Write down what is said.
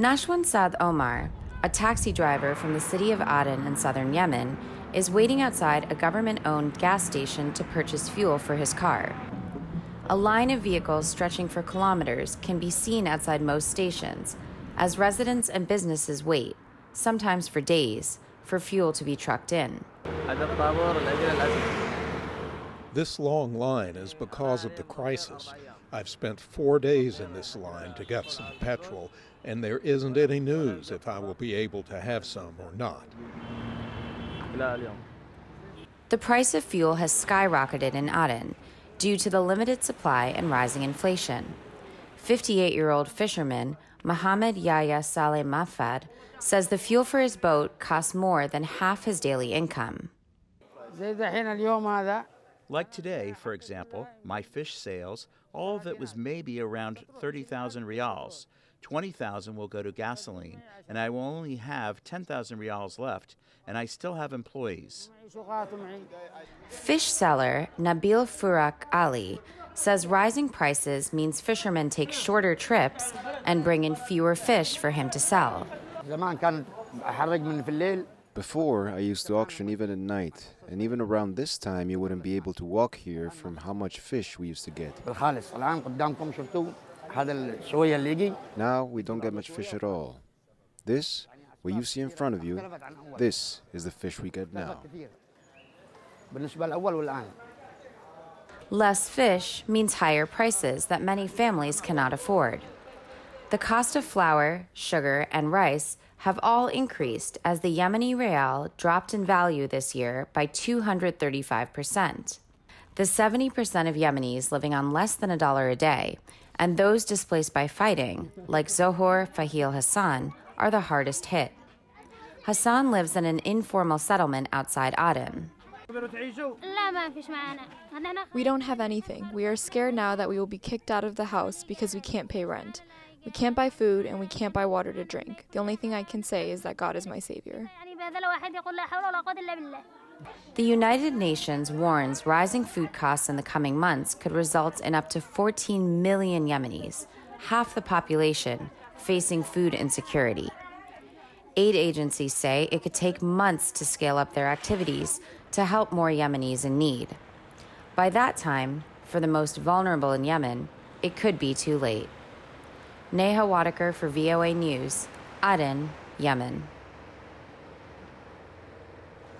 Nashwan Saad Omar, a taxi driver from the city of Aden in southern Yemen, is waiting outside a government-owned gas station to purchase fuel for his car. A line of vehicles stretching for kilometers can be seen outside most stations, as residents and businesses wait, sometimes for days, for fuel to be trucked in. This long line is because of the crisis. I've spent 4 days in this line to get some petrol, and there isn't any news if I will be able to have some or not. The price of fuel has skyrocketed in Aden due to the limited supply and rising inflation. 58-year-old fisherman Mohammed Yahya Mafad says the fuel for his boat costs more than half his daily income. Like today, for example, my fish sales, all of it was maybe around 30,000 rials. 20,000 will go to gasoline, and I will only have 10,000 rials left, and I still have employees. Fish seller Nabil Farouq Ali says rising prices means fishermen take shorter trips and bring in fewer fish for him to sell. Before, I used to auction even at night, and even around this time you wouldn't be able to walk here from how much fish we used to get. Now we don't get much fish at all. This, what you see in front of you, this is the fish we get now. Less fish means higher prices that many families cannot afford. The cost of flour, sugar, and rice have all increased as the Yemeni rial dropped in value this year by 235%. The 70% of Yemenis living on less than $1 a day and those displaced by fighting, like Zohor, Faheel, Hassan, are the hardest hit. Hassan lives in an informal settlement outside Aden. We don't have anything. We are scared now that we will be kicked out of the house because we can't pay rent. We can't buy food and we can't buy water to drink. The only thing I can say is that God is my savior. The United Nations warns rising food costs in the coming months could result in up to 14 million Yemenis, half the population, facing food insecurity. Aid agencies say it could take months to scale up their activities to help more Yemenis in need. By that time, for the most vulnerable in Yemen, it could be too late. Neha Wadekar for VOA News, Aden, Yemen.